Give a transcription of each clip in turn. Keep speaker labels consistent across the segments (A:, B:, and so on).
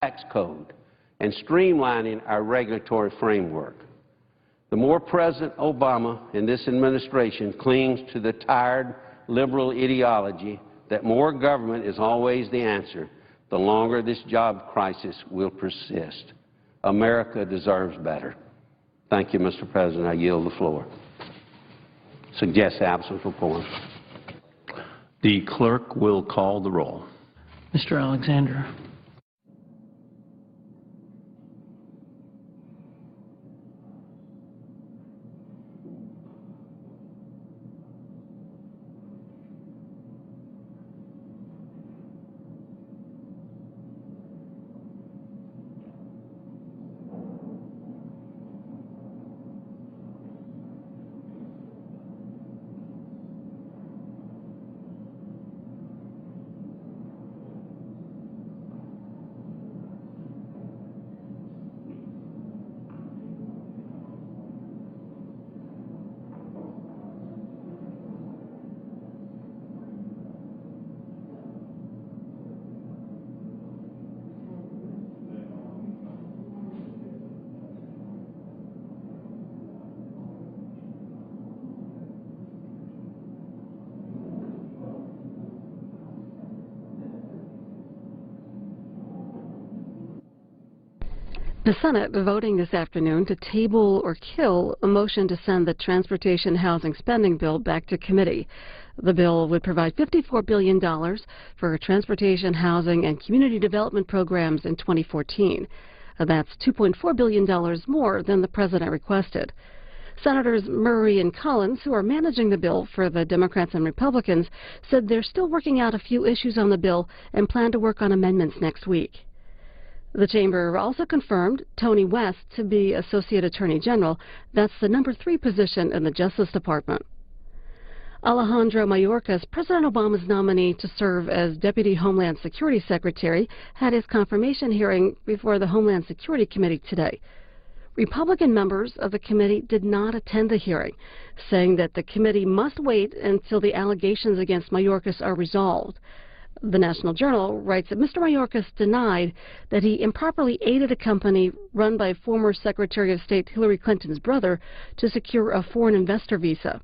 A: tax code and streamlining our regulatory framework. The more President Obama and this administration clings to the tired liberal ideology that more government is always the answer, the longer this job crisis will persist. America deserves better. Thank you, Mr. President. I yield the floor. Suggest absence for quorum.
B: The clerk will call the roll.
C: Mr. Alexander.
D: The Senate voting this afternoon to table or kill a motion to send the Transportation Housing Spending Bill back to committee. The bill would provide $54 billion for transportation, housing, and community development programs in 2014. That's $2.4 billion more than the president requested. Senators Murray and Collins, who are managing the bill for the Democrats and Republicans, said they're still working out a few issues on the bill and plan to work on amendments next week. The chamber also confirmed Tony West to be Associate Attorney General. That's the number 3 position in the Justice Department. Alejandro Mayorkas, President Obama's nominee to serve as Deputy Homeland Security Secretary, had his confirmation hearing before the Homeland Security Committee today. Republican members of the committee did not attend the hearing, saying that the committee must wait until the allegations against Mayorkas are resolved. The National Journal writes that Mr. Mayorkas denied that he improperly aided a company run by former Secretary of State Hillary Clinton's brother to secure a foreign investor visa.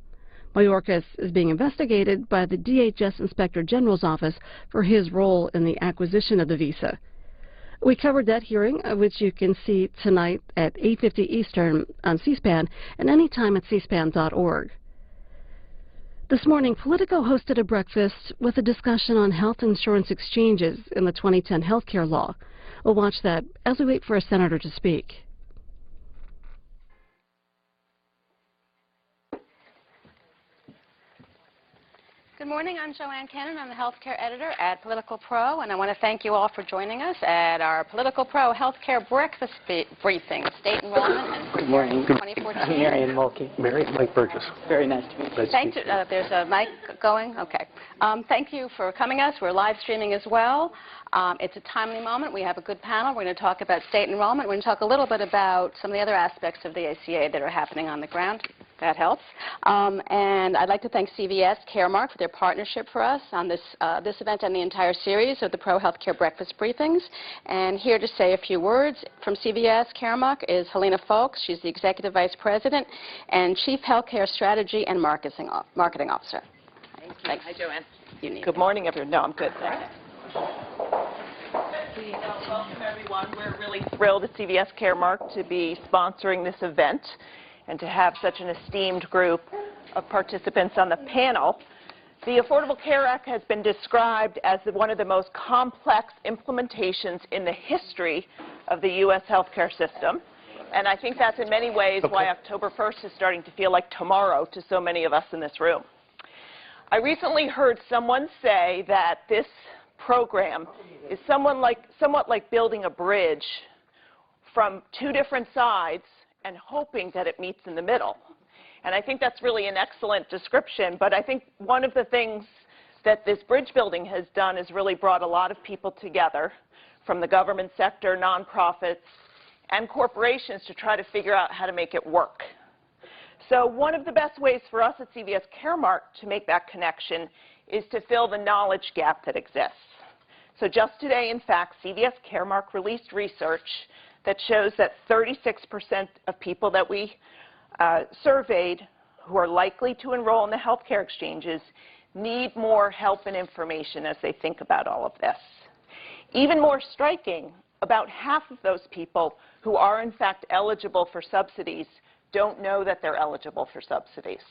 D: Mayorkas is being investigated by the DHS Inspector General's office for his role in the acquisition of the visa. We covered that hearing, which you can see tonight at 8:50 Eastern on C-SPAN and anytime at cspan.org. This morning, Politico hosted a breakfast with a discussion on health insurance exchanges in the 2010 health care law. We'll watch that as we wait for a senator to speak.
E: Good morning. I'm Joanne Cannon. I'm the healthcare editor at Political Pro, and I want to thank you all for joining us at our Political Pro Healthcare Breakfast Briefing, State Enrollment and
F: Good morning.
E: 2014.
F: I'm Marion Mulkey.
A: Mike Burgess.
F: Very nice to meet you.
E: Thank you. There's a mic going. Okay. Thank you for coming us. We're live streaming as well. It's a timely moment. We have a good panel. We're going to talk about state enrollment. We're going to talk a little bit about some of the other aspects of the ACA that are happening on the ground. That helps. And I'd like to thank CVS Caremark for their partnership for us on this event and the entire series of the Pro Healthcare Breakfast Briefings. And here to say a few words from CVS Caremark is Helena Folks. She's the Executive Vice President and Chief Healthcare Strategy and Marketing Officer.
G: Thanks. Hi, Joanne.
E: Good
G: morning, everyone. No, I'm good. Thanks. Welcome, everyone. We're really thrilled at CVS Caremark to be sponsoring this event and to have such an esteemed group of participants on the panel. The Affordable Care Act has been described as one of the most complex implementations in the history of the U.S. healthcare system. And I think that's in many ways why October 1st is starting to feel like tomorrow to so many of us in this room. I recently heard someone say that this program is somewhat like building a bridge from two different sides and hoping that it meets in the middle. And I think that's really an excellent description, but I think one of the things that this bridge building has done is really brought a lot of people together from the government sector, nonprofits, and corporations to try to figure out how to make it work. So one of the best ways for us at CVS Caremark to make that connection is to fill the knowledge gap that exists. So just today, in fact, CVS Caremark released research that shows that 36% of people that we surveyed who are likely to enroll in the health care exchanges need more help and information as they think about all of this. Even more striking, about half of those people who are in fact eligible for subsidies don't know that they're eligible for subsidies.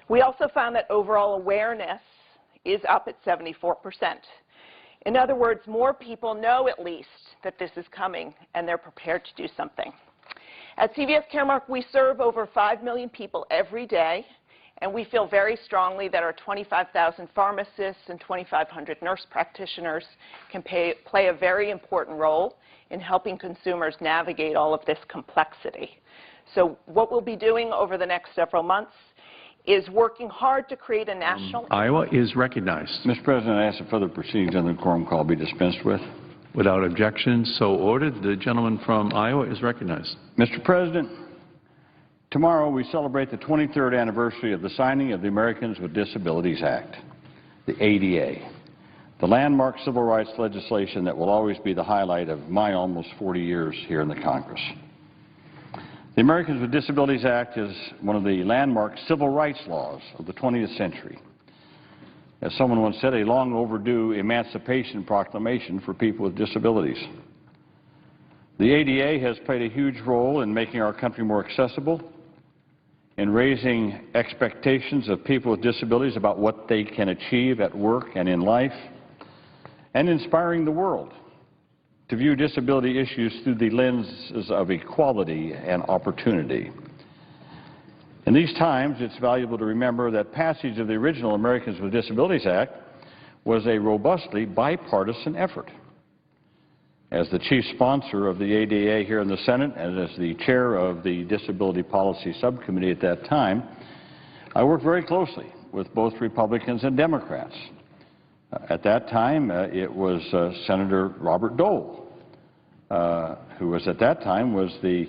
G: We also found that overall awareness is up at 74%. In other words, more people know at least that this is coming and they're prepared to do something. At CVS Caremark, we serve over 5 million people every day, and we feel very strongly that our 25,000 pharmacists and 2,500 nurse practitioners can play a very important role in helping consumers navigate all of this complexity. So what we'll be doing over the next several months is working hard to create a national...
B: Iowa is recognized.
H: Mr. President, I ask that further proceedings on the quorum call be dispensed with.
B: Without objection, so ordered. The gentleman from Iowa is recognized.
H: Mr. President, tomorrow we celebrate the 23rd anniversary of the signing of the Americans with Disabilities Act, the ADA, the landmark civil rights legislation that will always be the highlight of my almost 40 years here in the Congress. The Americans with Disabilities Act is one of the landmark civil rights laws of the 20th century. As someone once said, a long overdue emancipation proclamation for people with disabilities. The ADA has played a huge role in making our country more accessible, in raising expectations of people with disabilities about what they can achieve at work and in life, and inspiring the world to view disability issues through the lenses of equality and opportunity. In these times, it's valuable to remember that passage of the original Americans with Disabilities Act was a robustly bipartisan effort. As the chief sponsor of the ADA here in the Senate and as the chair of the Disability Policy Subcommittee at that time, I worked very closely with both Republicans and Democrats. At that time, it was Senator Robert Dole, who was at that time was the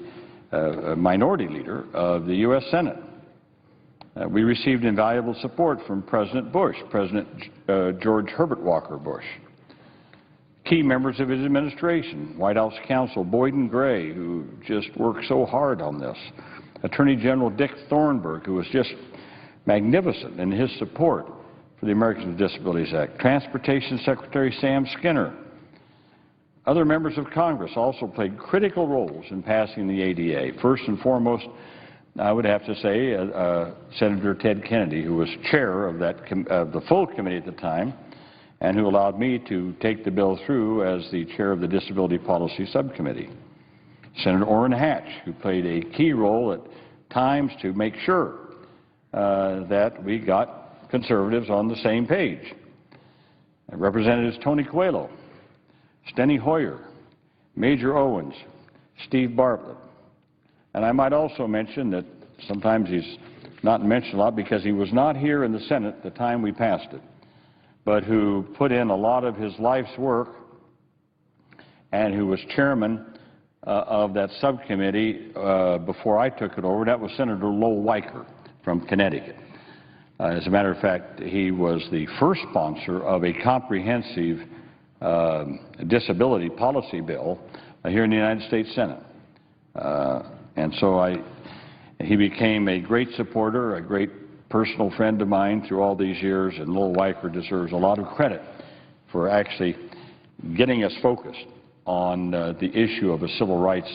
H: minority leader of the U.S. Senate. We received invaluable support from President Bush, President George Herbert Walker Bush, key members of his administration, White House counsel Boyd and Gray, who just worked so hard on this, Attorney General Dick Thornburgh, who was just magnificent in his support for the Americans with Disabilities Act, Transportation Secretary Sam Skinner. Other members of Congress also played critical roles in passing the ADA. First and foremost, I would have to say Senator Ted Kennedy, who was chair of the full committee at the time, and who allowed me to take the bill through as the chair of the Disability Policy Subcommittee. Senator Orrin Hatch, who played a key role at times to make sure that we got conservatives on the same page. Representatives Tony Coelho, Steny Hoyer, Major Owens, Steve Bartlett. And I might also mention that sometimes he's not mentioned a lot because he was not here in the Senate at the time we passed it, but who put in a lot of his life's work and who was chairman of that subcommittee before I took it over. That was Senator Lowell Weicker from Connecticut. As a matter of fact, he was the first sponsor of a comprehensive disability policy bill here in the United States Senate. And so he became a great supporter, a great personal friend of mine through all these years, and Lowell Weicker deserves a lot of credit for actually getting us focused on the issue of a civil rights,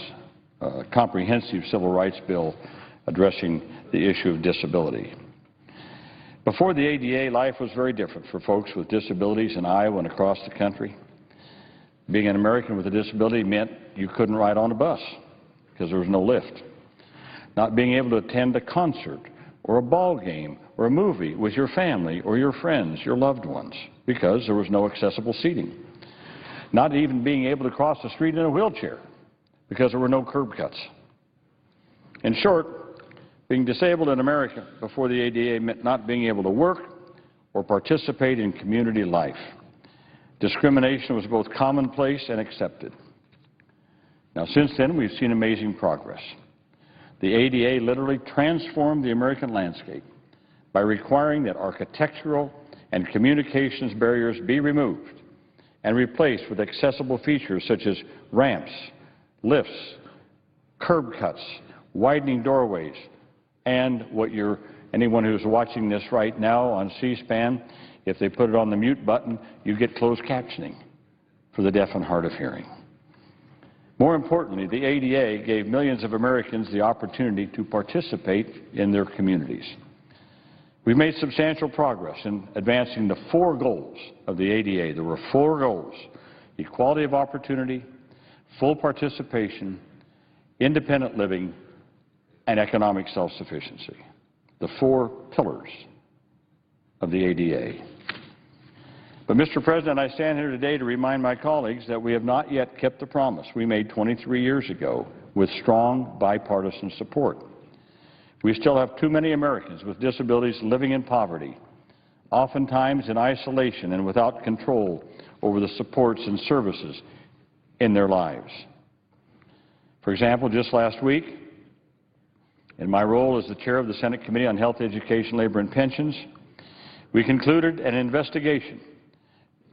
H: comprehensive civil rights bill addressing the issue of disability. Before the ADA, life was very different for folks with disabilities in Iowa and across the country. Being an American with a disability meant you couldn't ride on a bus because there was no lift. Not being able to attend a concert or a ball game or a movie with your family or your friends, your loved ones, because there was no accessible seating. Not even being able to cross the street in a wheelchair because there were no curb cuts. In short, being disabled in America before the ADA meant not being able to work or participate in community life. Discrimination was both commonplace and accepted. Now, since then, we've seen amazing progress. The ADA literally transformed the American landscape by requiring that architectural and communications barriers be removed and replaced with accessible features such as ramps, lifts, curb cuts, widening doorways, and anyone who's watching this right now on C-SPAN, if they put it on the mute button, you get closed captioning for the deaf and hard of hearing. More importantly, the ADA gave millions of Americans the opportunity to participate in their communities. We've made substantial progress in advancing the 4 goals of the ADA. There were 4 goals: equality of opportunity, full participation, independent living, and economic self-sufficiency. The 4 pillars of the ADA. But, Mr. President, I stand here today to remind my colleagues that we have not yet kept the promise we made 23 years ago with strong bipartisan support. We still have too many Americans with disabilities living in poverty, oftentimes in isolation and without control over the supports and services in their lives. For example, just last week, in my role as the chair of the Senate Committee on Health, Education, Labor, and Pensions, we concluded an investigation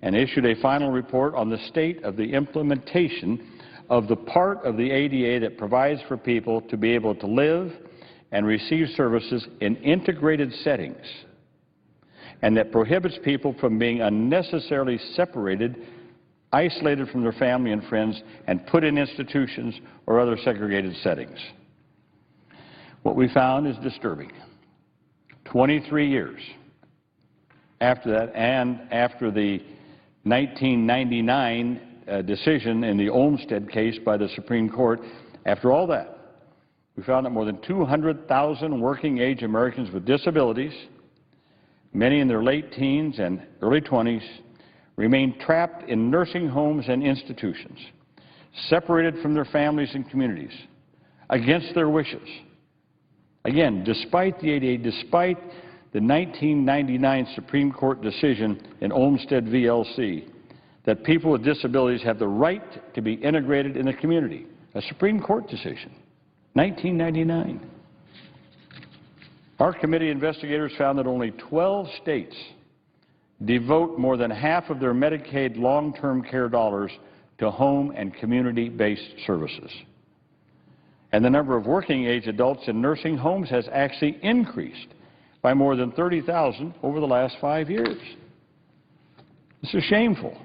H: and issued a final report on the state of the implementation of the part of the ADA that provides for people to be able to live and receive services in integrated settings, and that prohibits people from being unnecessarily separated, isolated from their family and friends, and put in institutions or other segregated settings. What we found is disturbing. 23 years after that, and after the 1999 decision in the Olmstead case by the Supreme Court, after all that, we found that more than 200,000 working-age Americans with disabilities, many in their late teens and early 20s, remain trapped in nursing homes and institutions, separated from their families and communities, against their wishes. Again, despite the ADA, despite the 1999 Supreme Court decision in Olmstead v. LC, that people with disabilities have the right to be integrated in the community, a Supreme Court decision, 1999. Our committee investigators found that only 12 states devote more than half of their Medicaid long-term care dollars to home and community-based services. And the number of working-age adults in nursing homes has actually increased by more than 30,000 over the last 5 years. This is shameful.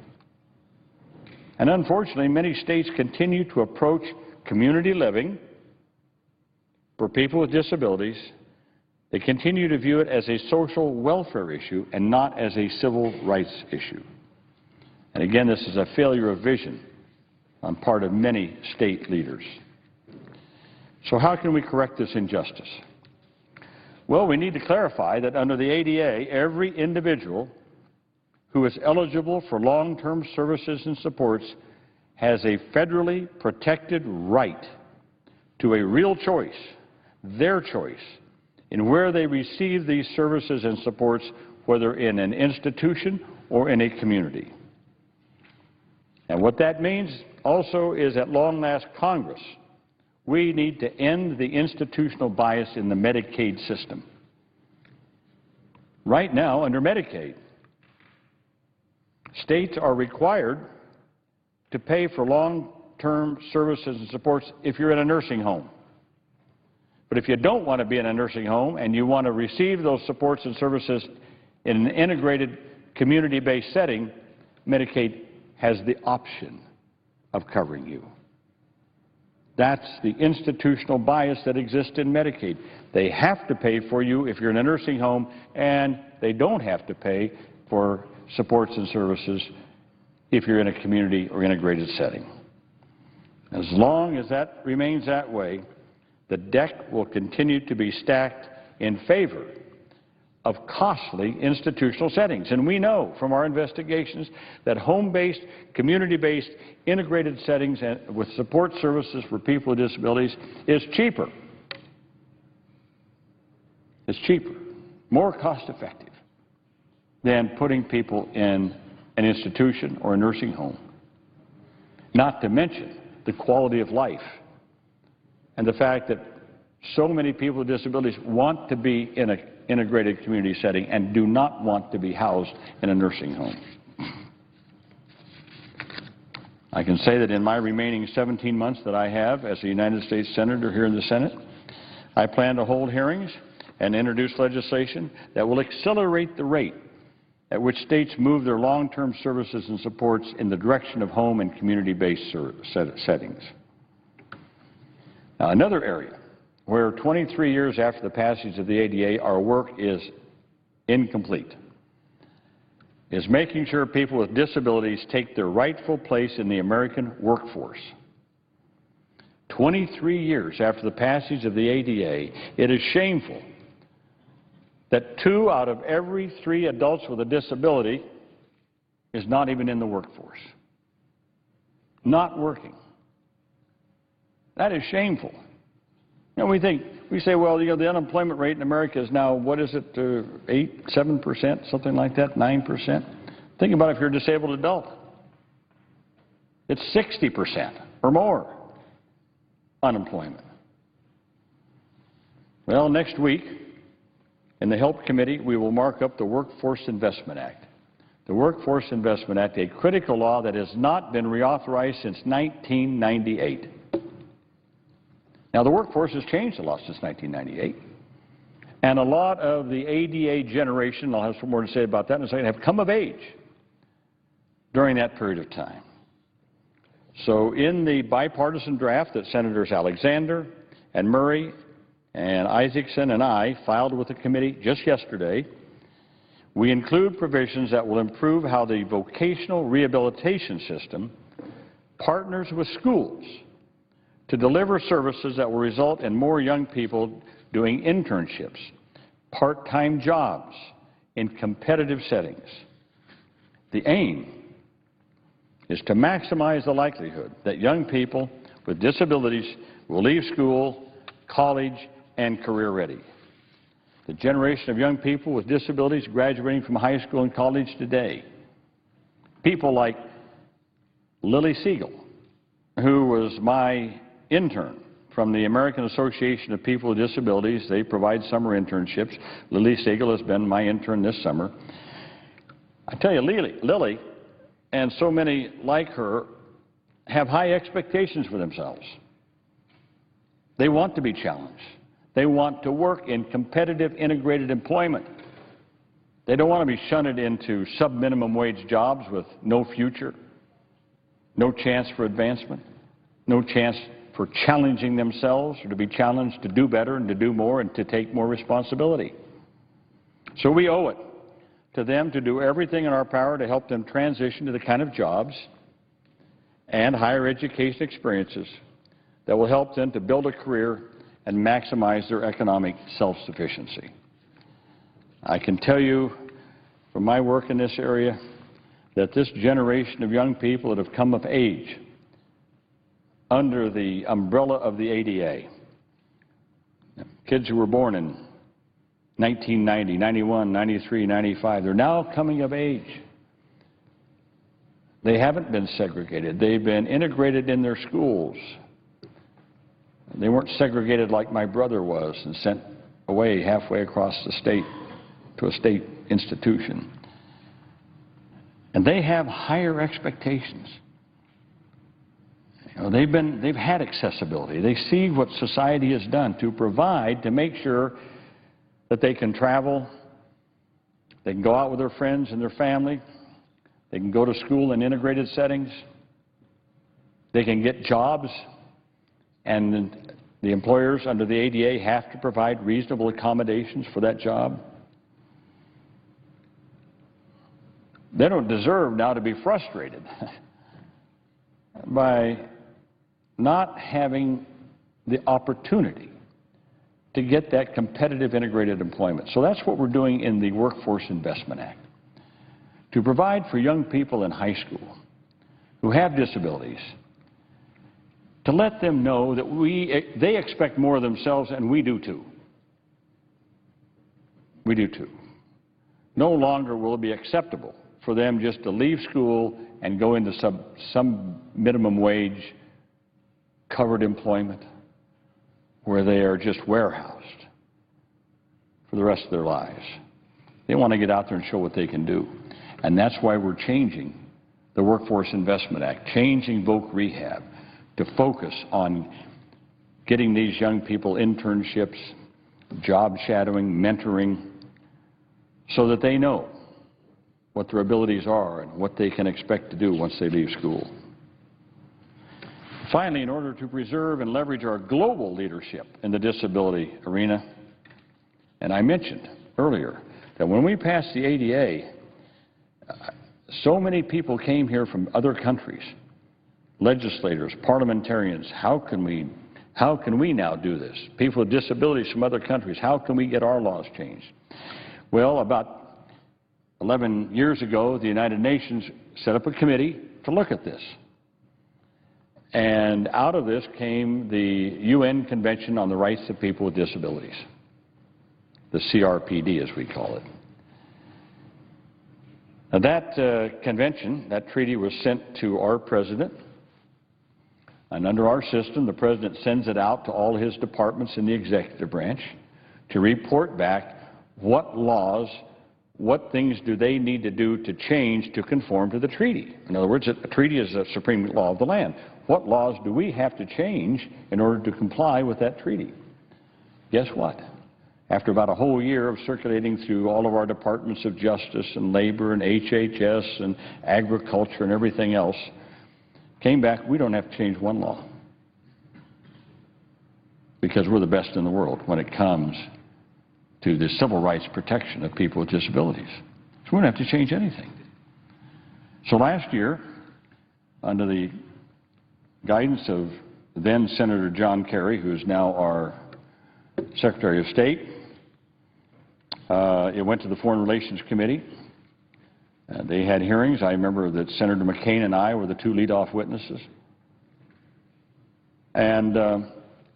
H: And unfortunately, many states continue to approach community living for people with disabilities. They continue to view it as a social welfare issue and not as a civil rights issue. And again, this is a failure of vision on part of many state leaders. So how can we correct this injustice? Well, we need to clarify that under the ADA, every individual who is eligible for long-term services and supports has a federally protected right to a real choice, their choice, in where they receive these services and supports, whether in an institution or in a community. And what that means also is, at long last, Congress, we need to end the institutional bias in the Medicaid system. Right now, under Medicaid, states are required to pay for long-term services and supports if you're in a nursing home. But if you don't want to be in a nursing home and you want to receive those supports and services in an integrated community-based setting, Medicaid has the option of covering you. That's the institutional bias that exists in Medicaid. They have to pay for you if you're in a nursing home, and they don't have to pay for supports and services if you're in a community or integrated setting. As long as that remains that way, the deck will continue to be stacked in favor of costly institutional settings. And we know from our investigations that home-based, community-based, integrated settings with support services for people with disabilities is cheaper. It's cheaper, more cost-effective than putting people in an institution or a nursing home. Not to mention the quality of life and the fact that so many people with disabilities want to be in an integrated community setting and do not want to be housed in a nursing home. I can say that in my remaining 17 months that I have as a United States Senator here in the Senate, I plan to hold hearings and introduce legislation that will accelerate the rate at which states move their long-term services and supports in the direction of home and community-based settings. Now, another area where 23 years after the passage of the ADA our work is incomplete is making sure people with disabilities take their rightful place in the American workforce. 23 years after the passage of the ADA, it is shameful that 2 out of every 3 adults with a disability is not even in the workforce, not working. That is shameful. You know, we say, well, you know, the unemployment rate in America is now, what is it, 8, 7%, something like that, 9%? Think about if you're a disabled adult. It's 60% or more unemployment. Well, next week, in the Health Committee, we will mark up the Workforce Investment Act. The Workforce Investment Act, a critical law that has not been reauthorized since 1998. Now, the workforce has changed a lot since 1998. And a lot of the ADA generation, I'll have some more to say about that in a second, have come of age during that period of time. So in the bipartisan draft that Senators Alexander and Murray and Isaacson and I filed with the committee just yesterday, we include provisions that will improve how the vocational rehabilitation system partners with schools to deliver services that will result in more young people doing internships, part-time jobs in competitive settings. The aim is to maximize the likelihood that young people with disabilities will leave school, college, and career ready. The generation of young people with disabilities graduating from high school and college today, people like Lily Siegel, who was my intern from the American Association of People with Disabilities. They provide summer internships. Lily Siegel has been my intern this summer. I tell you, Lily and so many like her have high expectations for themselves. They want to be challenged. They want to work in competitive integrated employment. They don't want to be shunted into sub-minimum wage jobs with no future, no chance for advancement, no chance for challenging themselves or to be challenged to do better and to do more and to take more responsibility. So we owe it to them to do everything in our power to help them transition to the kind of jobs and higher education experiences that will help them to build a career and maximize their economic self-sufficiency. I can tell you from my work in this area that this generation of young people that have come of age under the umbrella of the ADA, kids who were born in 1990, 91, 93, 95, they're now coming of age. They haven't been segregated. They've been integrated in their schools. They weren't segregated like my brother was and sent away halfway across the state to a state institution. And they have higher expectations. You know, they've had accessibility. They see what society has done to provide, to make sure that they can travel, they can go out with their friends and their family, they can go to school in integrated settings, they can get jobs, and the employers under the ADA have to provide reasonable accommodations for that job. They don't deserve now to be frustrated by not having the opportunity to get that competitive integrated employment. So that's what we're doing in the Workforce Investment Act, to provide for young people in high school who have disabilities, to let them know that they expect more of themselves, and we do too. We do too. No longer will it be acceptable for them just to leave school and go into some minimum wage covered employment where they are just warehoused for the rest of their lives. They want to get out there and show what they can do. And that's why we're changing the Workforce Investment Act, changing voc rehab to focus on getting these young people internships, job shadowing, mentoring, so that they know what their abilities are and what they can expect to do once they leave school. Finally, in order to preserve and leverage our global leadership in the disability arena, and I mentioned earlier that when we passed the ADA, so many people came here from other countries, legislators, parliamentarians. How can we now do this? People with disabilities from other countries, how can we get our laws changed? Well, about 11 years ago, the United Nations set up a committee to look at this. And out of this came the UN Convention on the Rights of People with Disabilities, the CRPD as we call it. Now that convention, that treaty was sent to our president, and under our system the president sends it out to all his departments in the executive branch to report back what laws, what things do they need to do to change to conform to the treaty. In other words, a treaty is a supreme law of the land. What laws do we have to change in order to comply with that treaty? Guess what? After about a whole year of circulating through all of our departments of justice and labor and HHS and agriculture and everything else, came back, we don't have to change one law because we're the best in the world when it comes to the civil rights protection of people with disabilities. So we don't have to change anything. So last year, under the guidance of then Senator John Kerry, who is now our Secretary of State, it went to the Foreign Relations Committee. They had hearings. I remember that Senator McCain and I were the two lead-off witnesses. And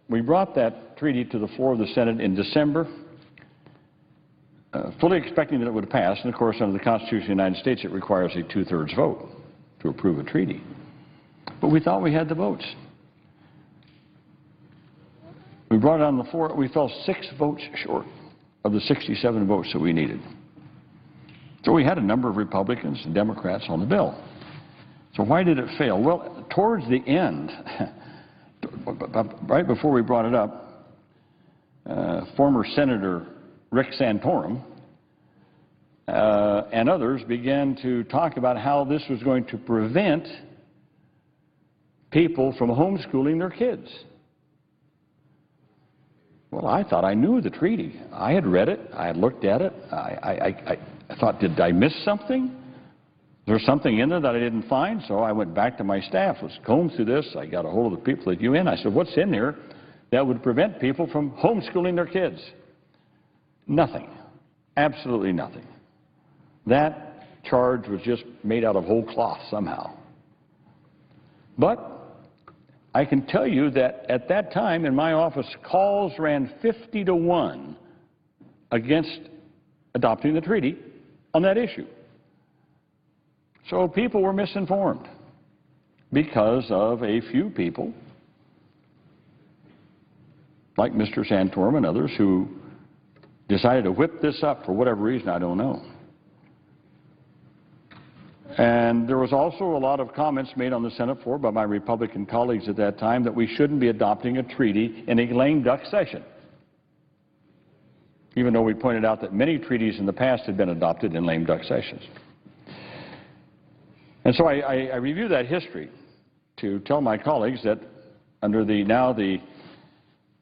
H: we brought that treaty to the floor of the Senate in December, fully expecting that it would pass. And, of course, under the Constitution of the United States, it requires a two-thirds vote to approve a treaty. But we thought we had the votes. We brought it on the floor. We fell 6 votes short of the 67 votes that we needed. So we had a number of Republicans and Democrats on the bill. So why did it fail? Well, towards the end, right before we brought it up, former Senator Rick Santorum and others began to talk about how this was going to prevent people from homeschooling their kids. Well, I thought I knew the treaty. I had read it. I had looked at it. I thought, did I miss something? Is there something in there that I didn't find? So I went back to my staff. Let's comb through this. I got a hold of the people at UN. I said, what's in there that would prevent people from homeschooling their kids? Nothing. Absolutely nothing. That charge was just made out of whole cloth somehow. But I can tell you that at that time in my office, calls ran 50-1 against adopting the treaty on that issue. So people were misinformed because of a few people like Mr. Santorum and others who decided to whip this up for whatever reason, I don't know. And there was also a lot of comments made on the Senate floor by my Republican colleagues at that time that we shouldn't be adopting a treaty in a lame duck session, even though we pointed out that many treaties in the past had been adopted in lame duck sessions. And so I review that history to tell my colleagues that under the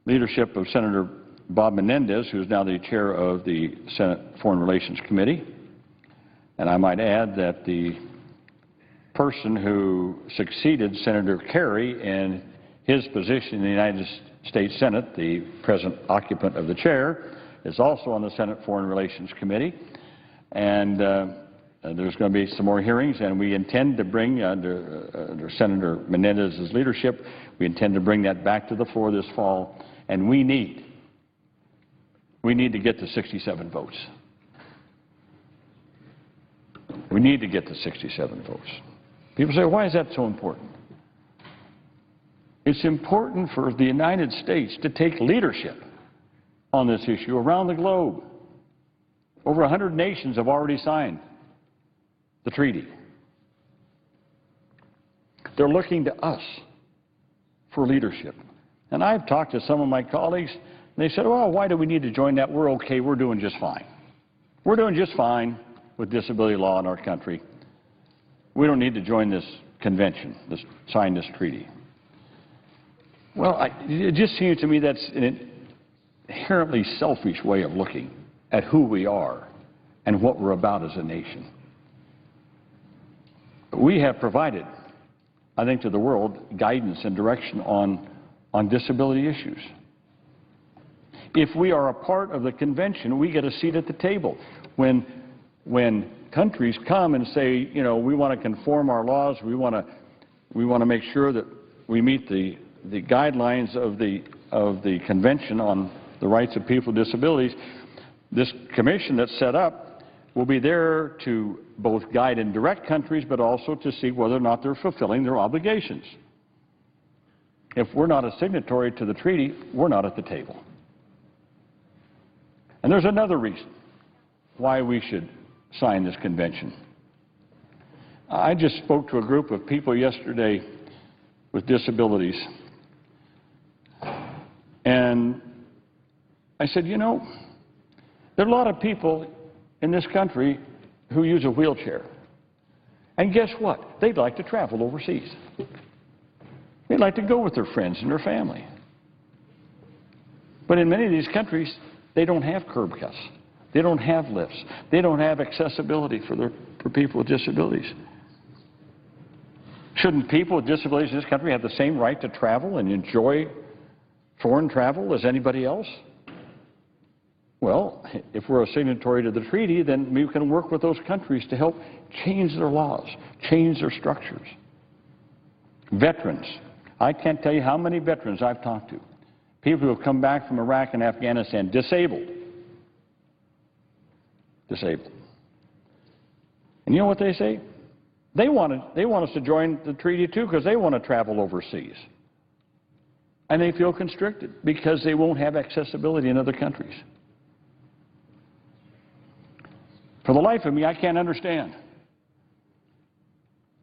H: leadership of Senator Bob Menendez, who is now the chair of the Senate Foreign Relations Committee, and I might add that the person who succeeded Senator Kerry in his position in the United States Senate, the present occupant of the chair, is also on the Senate Foreign Relations Committee. And there's going to be some more hearings, and we intend to bring, under Senator Menendez's leadership, we intend to bring that back to the floor this fall. And we need to get to 67 votes. We need to get to 67 votes. People say, why is that so important? It's important for the United States to take leadership on this issue around the globe. Over 100 nations have already signed the treaty. They're looking to us for leadership. And I've talked to some of my colleagues, and they said, well, why do we need to join that? We're okay. We're doing just fine. We're doing just fine with disability law in our country. We don't need to join this convention, sign this treaty. Well, it just seems to me that's an inherently selfish way of looking at who we are and what we're about as a nation. We have provided, I think, to the world guidance and direction on disability issues. If we are a part of the convention, we get a seat at the table. When countries come and say, you know, we want to conform our laws, we want to make sure that we meet the guidelines of the Convention on the Rights of People with Disabilities, this commission that's set up will be there to both guide and direct countries, but also to see whether or not they're fulfilling their obligations. If we're not a signatory to the treaty, we're not at the table. And there's another reason why we should sign this convention. I just spoke to a group of people yesterday with disabilities, and I said, you know, there are a lot of people in this country who use a wheelchair. And guess what? They'd like to travel overseas. They'd like to go with their friends and their family. But in many of these countries, they don't have curb cuts. They don't have lifts. They don't have accessibility for people with disabilities. Shouldn't people with disabilities in this country have the same right to travel and enjoy foreign travel as anybody else? Well, if we're a signatory to the treaty, then we can work with those countries to help change their laws, change their structures. Veterans. I can't tell you how many veterans I've talked to. People who have come back from Iraq and Afghanistan disabled. Disabled. And you know what they say? They want us to join the treaty too because they want to travel overseas. And they feel constricted because they won't have accessibility in other countries. For the life of me, I can't understand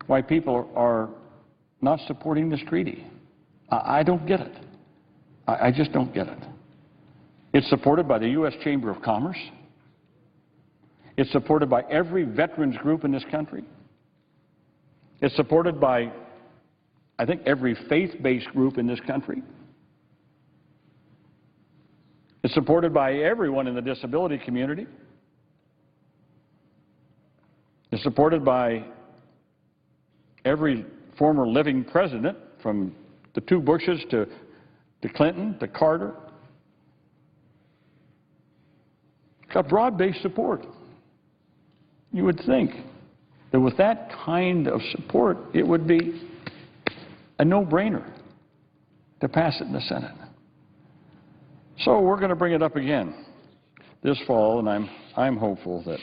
H: why people are not supporting this treaty. I don't get it. I just don't get it. It's supported by the U.S. Chamber of Commerce. It's supported by every veterans group in this country. It's supported by, I think, every faith-based group in this country. It's supported by everyone in the disability community. It's supported by every former living president, from the two Bushes to Clinton to Carter. It's got broad-based support. You would think that with that kind of support, it would be a no-brainer to pass it in the Senate. So we're going to bring it up again this fall, and I'm hopeful that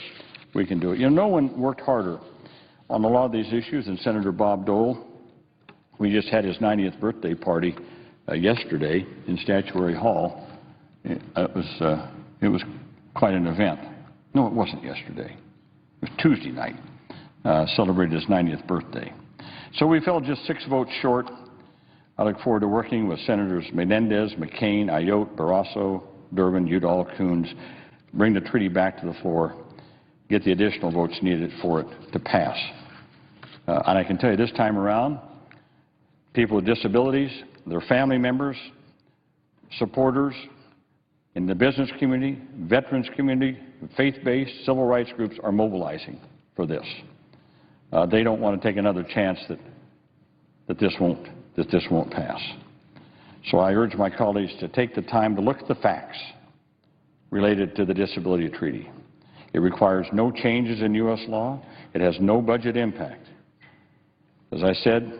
H: we can do it. You know, no one worked harder on a lot of these issues than Senator Bob Dole. We just had his 90th birthday party yesterday in Statuary Hall. It was quite an event. No, it wasn't yesterday. It was Tuesday night. Celebrated his 90th birthday. So we fell just 6 votes short. I look forward to working with Senators Menendez, McCain, Ayotte, Barrasso, Durbin, Udall, Coons, bring the treaty back to the floor, get the additional votes needed for it to pass. And I can tell you this time around, people with disabilities, their family members, supporters in the business community, veterans community, faith-based, civil rights groups are mobilizing for this. They don't want to take another chance that this won't pass. So I urge my colleagues to take the time to look at the facts related to the disability treaty. It requires no changes in U.S. law. It has no budget impact. As I said,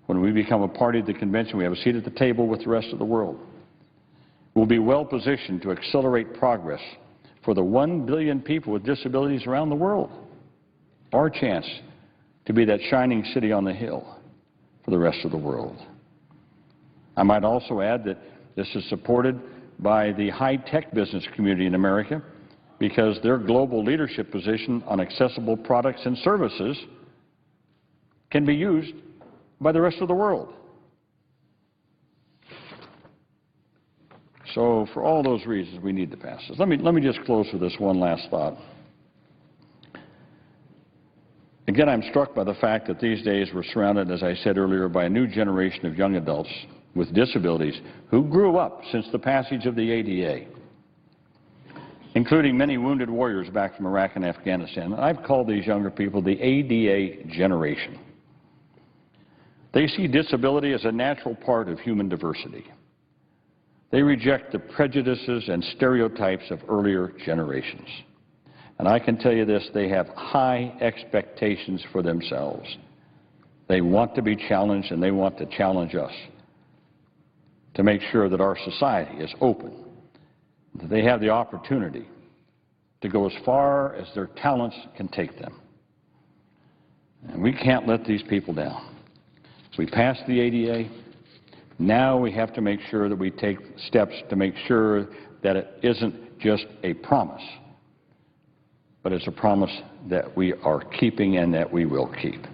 H: when we become a party to the convention, we have a seat at the table with the rest of the world. We'll be well positioned to accelerate progress for the 1 billion people with disabilities around the world. Our chance to be that shining city on the hill for the rest of the world. I might also add that this is supported by the high-tech business community in America, because their global leadership position on accessible products and services can be used by the rest of the world. So for all those reasons, we need to pass this. Let me just close with this one last thought. Again, I'm struck by the fact that these days we're surrounded, as I said earlier, by a new generation of young adults with disabilities who grew up since the passage of the ADA, including many wounded warriors back from Iraq and Afghanistan. I've called these younger people the ADA generation. They see disability as a natural part of human diversity. They reject the prejudices and stereotypes of earlier generations. And I can tell you this, they have high expectations for themselves. They want to be challenged, and they want to challenge us to make sure that our society is open, that they have the opportunity to go as far as their talents can take them. And we can't let these people down. We passed the ADA. Now we have to make sure that we take steps to make sure that it isn't just a promise, but it's a promise that we are keeping and that we will keep.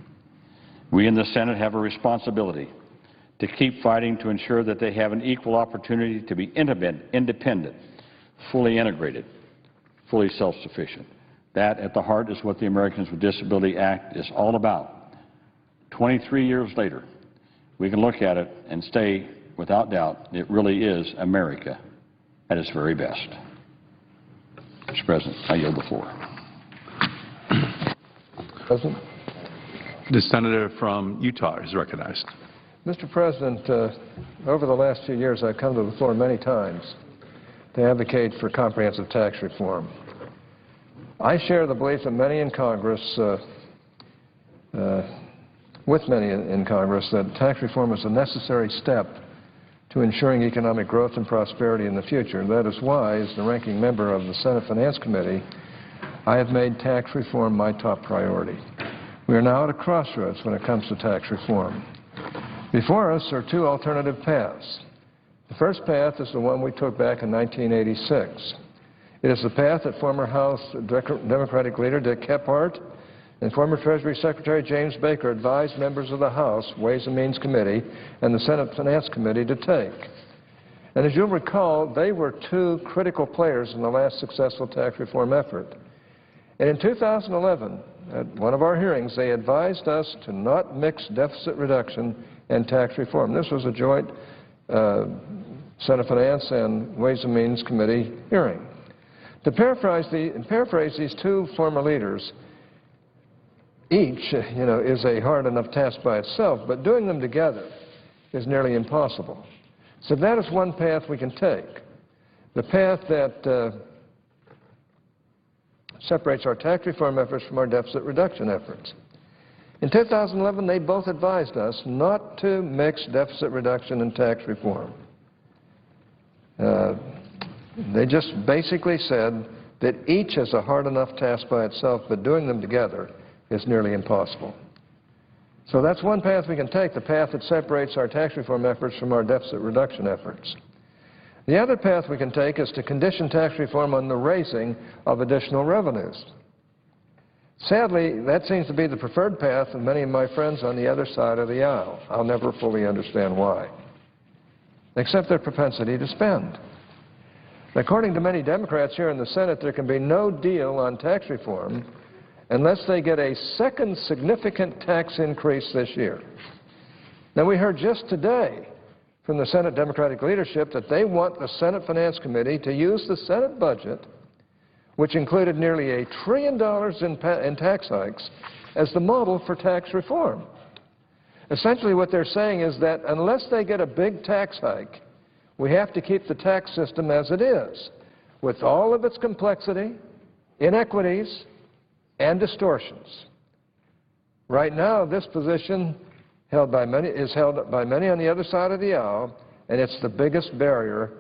H: We in the Senate have a responsibility to keep fighting to ensure that they have an equal opportunity to be independent, fully integrated, fully self-sufficient. That, at the heart, is what the Americans with Disabilities Act is all about. 23 years later, we can look at it and say, without doubt, it really is America at its very best. Mr. President, I yield the floor.
I: President?
B: The senator from Utah is recognized.
I: Mr. President, over the last few years I've come to the floor many times to advocate for comprehensive tax reform. I share the belief of many in Congress, with many in Congress, that tax reform is a necessary step to ensuring economic growth and prosperity in the future. That is why, as the ranking member of the Senate Finance Committee, I have made tax reform my top priority. We are now at a crossroads when it comes to tax reform. Before us are two alternative paths. The first path is the one we took back in 1986. It is the path that former House Democratic leader Dick Kephart and former Treasury Secretary James Baker advised members of the House Ways and Means Committee and the Senate Finance Committee to take. And as you'll recall, they were two critical players in the last successful tax reform effort. And in 2011, at one of our hearings, they advised us to not mix deficit reduction and tax reform. This was a joint Senate Finance and Ways and Means Committee hearing. To paraphrase these two former leaders, each, is a hard enough task by itself, but doing them together is nearly impossible. So that is one path we can take, the path that separates our tax reform efforts from our deficit reduction efforts. In 2011, they both advised us not to mix deficit reduction and tax reform. They just basically said that each is a hard enough task by itself, but doing them together is nearly impossible. So that's one path we can take, the path that separates our tax reform efforts from our deficit reduction efforts. The other path we can take is to condition tax reform on the raising of additional revenues. Sadly, that seems to be the preferred path of many of my friends on the other side of the aisle. I'll never fully understand why, except their propensity to spend. According to many Democrats here in the Senate, there can be no deal on tax reform unless they get a second significant tax increase this year. Now, we heard just today from the Senate Democratic leadership that they want the Senate Finance Committee to use the Senate budget, which included nearly $1 trillion in tax hikes, as the model for tax reform. Essentially what they're saying is that unless they get a big tax hike, we have to keep the tax system as it is, with all of its complexity, inequities, and distortions. Right now, this position is held by many on the other side of the aisle, and it's the biggest barrier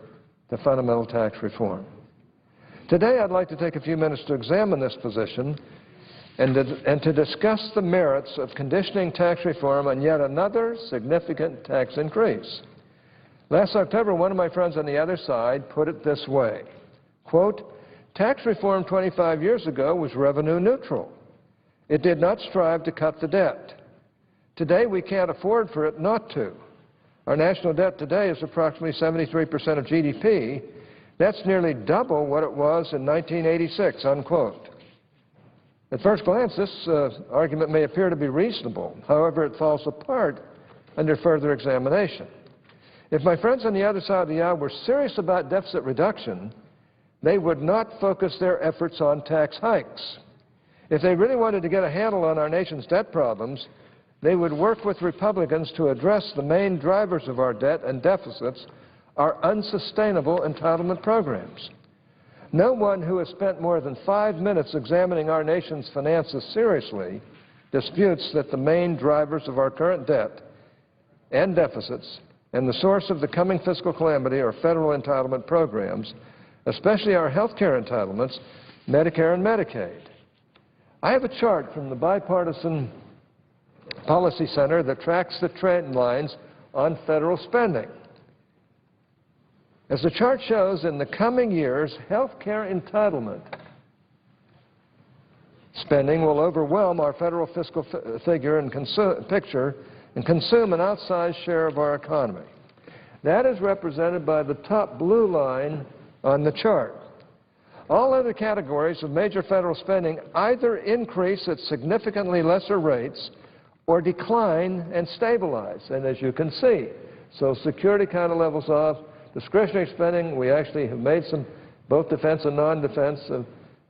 I: to fundamental tax reform. Today, I'd like to take a few minutes to examine this position and to discuss the merits of conditioning tax reform on yet another significant tax increase. Last October, one of my friends on the other side put it this way, quote, "Tax reform 25 years ago was revenue neutral. It did not strive to cut the debt. Today, we can't afford for it not to. Our national debt today is approximately 73% of GDP. That's nearly double what it was in 1986, unquote. At first glance, this argument may appear to be reasonable. However, it falls apart under further examination. If my friends on the other side of the aisle were serious about deficit reduction, they would not focus their efforts on tax hikes. If they really wanted to get a handle on our nation's debt problems, they would work with Republicans to address the main drivers of our debt and deficits, our unsustainable entitlement programs. No one who has spent more than 5 minutes examining our nation's finances seriously disputes that the main drivers of our current debt and deficits and the source of the coming fiscal calamity are federal entitlement programs, especially our health care entitlements, Medicare and Medicaid. I have a chart from the Bipartisan Policy Center that tracks the trend lines on federal spending. As the chart shows, in the coming years, health care entitlement spending will overwhelm our federal fiscal figure and picture and consume an outsized share of our economy. That is represented by the top blue line on the chart. All other categories of major federal spending either increase at significantly lesser rates or decline and stabilize. And as you can see, Social Security kind of levels off. Discretionary spending, we actually have made some, both defense and non-defense,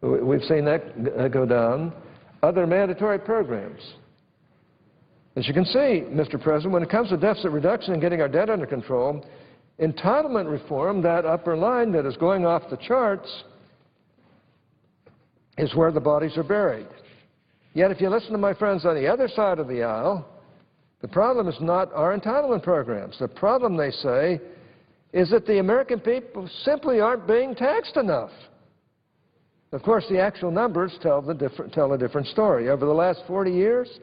I: we've seen that go down. Other mandatory programs. As you can see, Mr. President, when it comes to deficit reduction and getting our debt under control, entitlement reform, that upper line that is going off the charts, is where the bodies are buried. Yet if you listen to my friends on the other side of the aisle, the problem is not our entitlement programs. The problem, they say, is that the American people simply aren't being taxed enough. Of course, the actual numbers tell a different story. Over the last 40 years,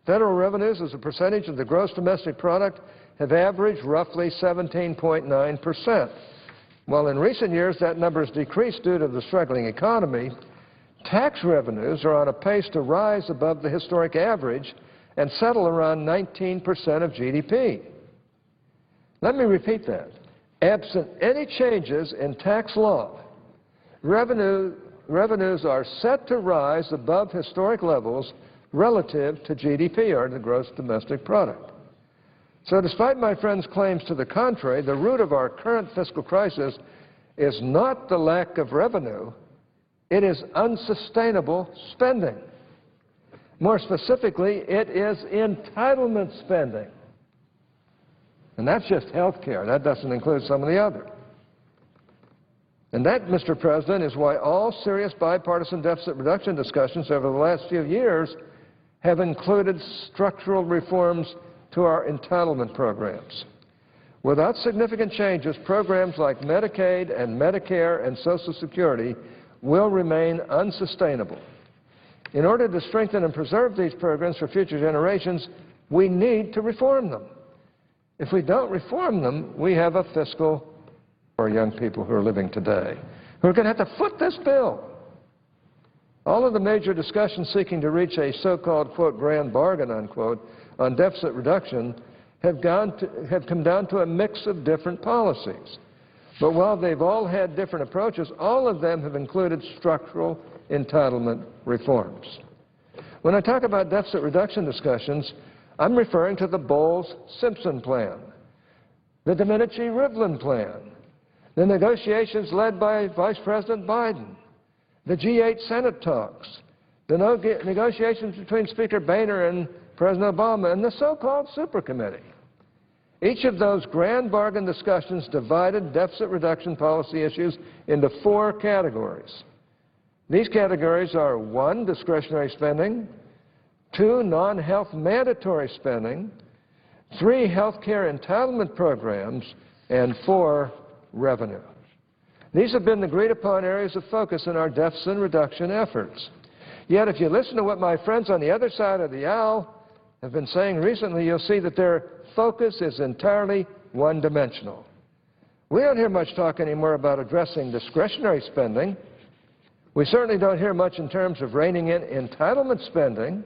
I: federal revenues as a percentage of the gross domestic product have averaged roughly 17.9%. While in recent years that number has decreased due to the struggling economy, tax revenues are on a pace to rise above the historic average and settle around 19% of GDP. Let me repeat that. Absent any changes in tax law, revenues are set to rise above historic levels relative to GDP, or the gross domestic product. So despite my friend's claims to the contrary, the root of our current fiscal crisis is not the lack of revenue, it is unsustainable spending. More specifically, it is entitlement spending. And that's just health care. That doesn't include some of the other. And that, Mr. President, is why all serious bipartisan deficit reduction discussions over the last few years have included structural reforms to our entitlement programs. Without significant changes, programs like Medicaid and Medicare and Social Security will remain unsustainable. In order to strengthen and preserve these programs for future generations, we need to reform them. If we don't reform them, we have a fiscal for young people who are living today, who are going to have to foot this bill. All of the major discussions seeking to reach a so-called, quote, grand bargain, unquote, on deficit reduction have come down to a mix of different policies. But while they've all had different approaches, all of them have included structural entitlement reforms. When I talk about deficit reduction discussions, I'm referring to the Bowles-Simpson plan, the Domenici-Rivlin plan, the negotiations led by Vice President Biden, the G8 Senate talks, the negotiations between Speaker Boehner and President Obama, and the so-called super committee. Each of those grand bargain discussions divided deficit reduction policy issues into 4 categories. These categories are 1, discretionary spending, 2, non-health mandatory spending, 3, health care entitlement programs, and 4, revenue. These have been the agreed-upon areas of focus in our deficit reduction efforts. Yet if you listen to what my friends on the other side of the aisle have been saying recently, you'll see that their focus is entirely one-dimensional. We don't hear much talk anymore about addressing discretionary spending. We certainly don't hear much in terms of reining in entitlement spending.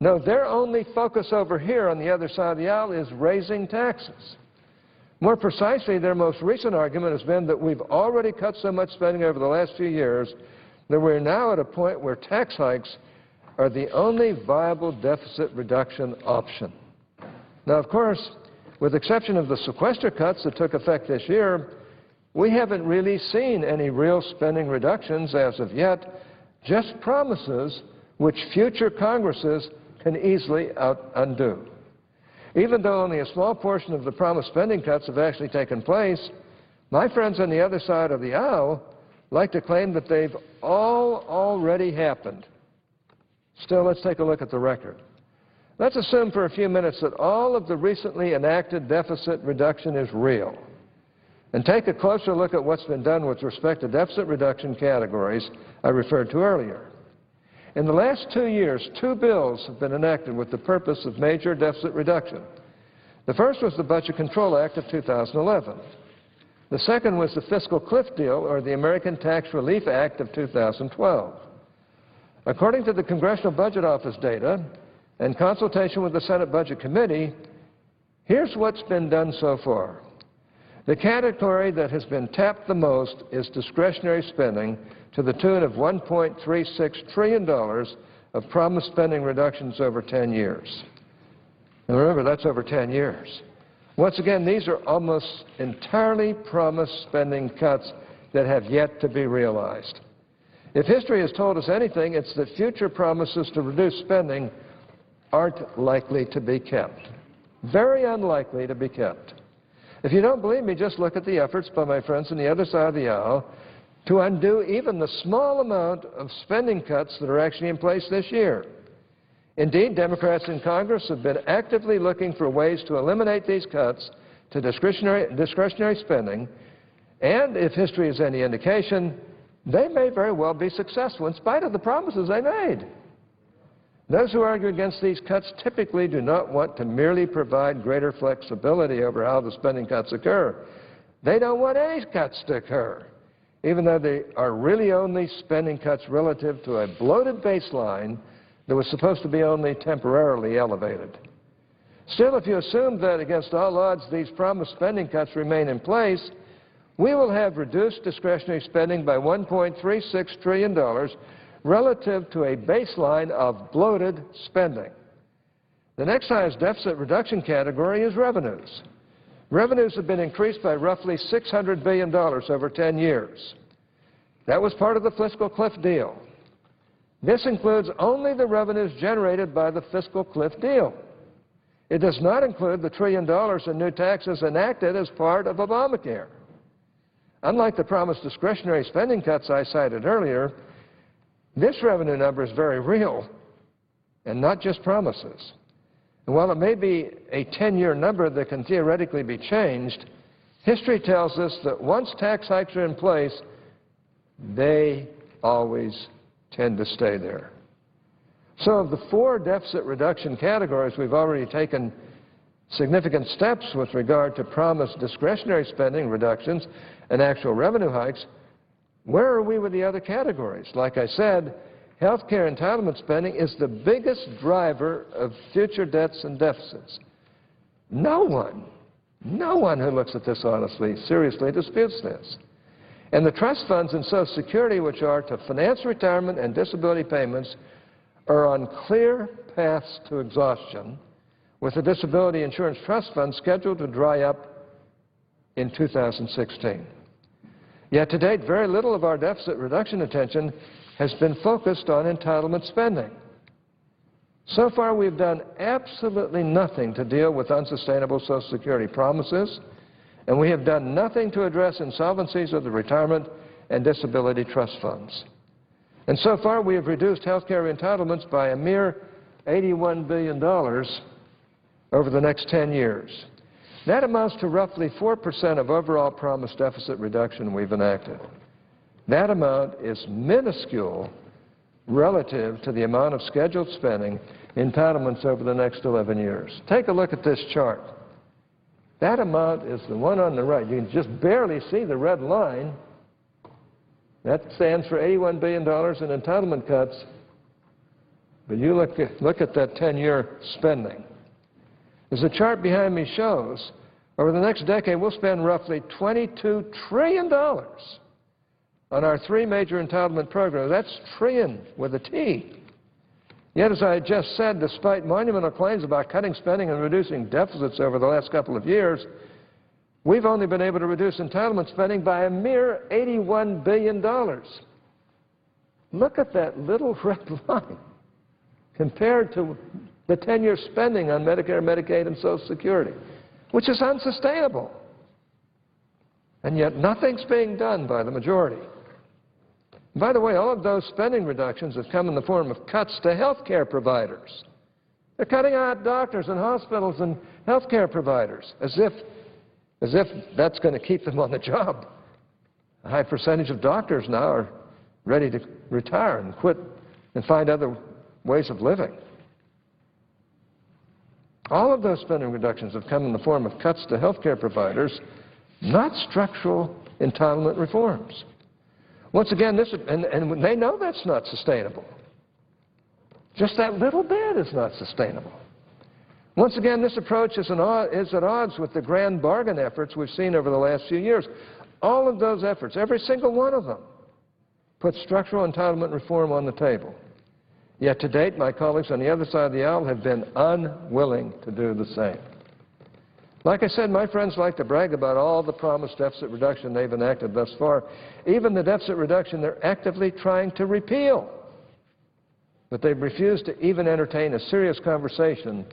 I: No, their only focus over here on the other side of the aisle is raising taxes. More precisely, their most recent argument has been that we've already cut so much spending over the last few years that we're now at a point where tax hikes are the only viable deficit reduction option. Now, of course, with the exception of the sequester cuts that took effect this year, we haven't really seen any real spending reductions as of yet, just promises which future Congresses can easily undo. Even though only a small portion of the promised spending cuts have actually taken place, my friends on the other side of the aisle like to claim that they've all already happened. Still, let's take a look at the record. Let's assume for a few minutes that all of the recently enacted deficit reduction is real, and take a closer look at what's been done with respect to deficit reduction categories I referred to earlier. In the last 2 years, 2 bills have been enacted with the purpose of major deficit reduction. The first was the Budget Control Act of 2011. The second was the Fiscal Cliff Deal, or the American Tax Relief Act of 2012. According to the Congressional Budget Office data, in consultation with the Senate Budget Committee, here's what's been done so far. The category that has been tapped the most is discretionary spending to the tune of $1.36 trillion of promised spending reductions over 10 years. And remember, that's over 10 years. Once again, these are almost entirely promised spending cuts that have yet to be realized. If history has told us anything, it's that future promises to reduce spending aren't likely to be kept. Very unlikely to be kept. If you don't believe me, just look at the efforts by my friends on the other side of the aisle to undo even the small amount of spending cuts that are actually in place this year. Indeed, Democrats in Congress have been actively looking for ways to eliminate these cuts to discretionary spending, and if history is any indication, they may very well be successful in spite of the promises they made. Those who argue against these cuts typically do not want to merely provide greater flexibility over how the spending cuts occur. They don't want any cuts to occur, even though they are really only spending cuts relative to a bloated baseline that was supposed to be only temporarily elevated. Still, if you assume that against all odds these promised spending cuts remain in place, we will have reduced discretionary spending by $1.36 trillion relative to a baseline of bloated spending. The next highest deficit reduction category is revenues. Revenues have been increased by roughly $600 billion over 10 years. That was part of the fiscal cliff deal. This includes only the revenues generated by the fiscal cliff deal. It does not include the $1 trillion in new taxes enacted as part of Obamacare. Unlike the promised discretionary spending cuts I cited earlier, this revenue number is very real and not just promises. And while it may be a 10-year number that can theoretically be changed, history tells us that once tax hikes are in place, they always tend to stay there. So of the 4 deficit reduction categories, we've already taken significant steps with regard to promised discretionary spending reductions and actual revenue hikes. Where are we with the other categories? Like I said, health care entitlement spending is the biggest driver of future debts and deficits. No one who looks at this honestly, seriously disputes this. And the trust funds in Social Security, which are to finance retirement and disability payments, are on clear paths to exhaustion, with the Disability Insurance Trust Fund scheduled to dry up in 2016. Yet to date, very little of our deficit reduction attention has been focused on entitlement spending. So far, we've done absolutely nothing to deal with unsustainable Social Security promises, and we have done nothing to address insolvencies of the retirement and disability trust funds. And so far, we have reduced health care entitlements by a mere $81 billion over the next 10 years. That amounts to roughly 4% of overall promised deficit reduction we've enacted. That amount is minuscule relative to the amount of scheduled spending entitlements over the next 11 years. Take a look at this chart. That amount is the one on the right. You can just barely see the red line. That stands for $81 billion in entitlement cuts But you look at that 10-year spending. As the chart behind me shows, over the next decade, we'll spend roughly $22 trillion on our three major entitlement programs. That's trillion with a T. Yet, as I just said, despite monumental claims about cutting spending and reducing deficits over the last couple of years, we've only been able to reduce entitlement spending by a mere $81 billion. Look at that little red line compared to the 10-year spending on Medicare, Medicaid, and Social Security, which is unsustainable. And yet nothing's being done by the majority. By the way, all of those spending reductions have come in the form of cuts to health care providers. They're cutting out doctors and hospitals and health care providers as if that's going to keep them on the job. A high percentage of doctors now are ready to retire and quit and find other ways of living. All of those spending reductions have come in the form of cuts to health care providers, not structural entitlement reforms. Once again, and they know that's not sustainable. Just that little bit is not sustainable. Once again, this approach is at odds with the grand bargain efforts we've seen over the last few years. All of those efforts, every single one of them, put structural entitlement reform on the table. Yet to date, my colleagues on the other side of the aisle have been unwilling to do the same. Like I said, my friends like to brag about all the promised deficit reduction they've enacted thus far, even the deficit reduction they're actively trying to repeal. But they've refused to even entertain a serious conversation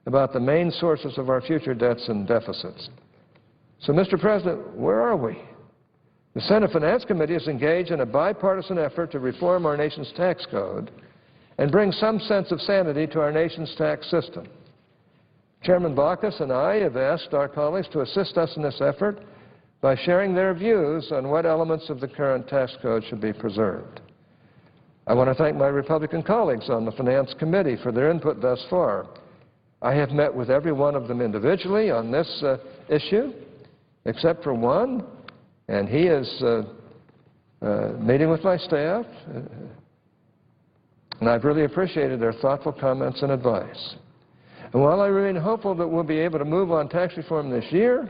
I: about the main sources of our future debts and deficits. So, Mr. President, where are we? The Senate Finance Committee is engaged in a bipartisan effort to reform our nation's tax code and bring some sense of sanity to our nation's tax system. Chairman Baucus and I have asked our colleagues to assist us in this effort by sharing their views on what elements of the current tax code should be preserved. I want to thank my Republican colleagues on the Finance Committee for their input thus far. I have met with every one of them individually on this issue, except for one, and he is meeting with my staff, and I've really appreciated their thoughtful comments and advice. And while I remain hopeful that we'll be able to move on tax reform this year,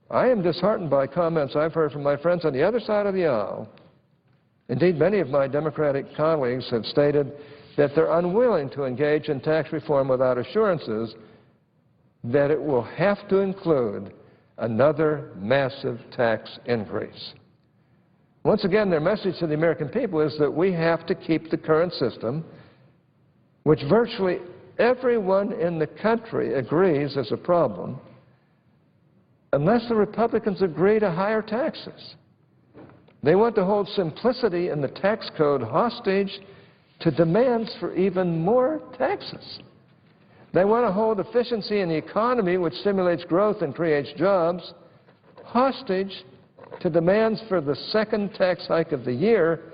I: I am disheartened by comments I've heard from my friends on the other side of the aisle. Indeed, many of my Democratic colleagues have stated that they're unwilling to engage in tax reform without assurances that it will have to include another massive tax increase. Once again, their message to the American people is that we have to keep the current system, which virtually everyone in the country agrees is a problem, unless the Republicans agree to higher taxes. They want to hold simplicity in the tax code hostage to demands for even more taxes. They want to hold efficiency in the economy, which stimulates growth and creates jobs, hostage to demands for the second tax hike of the year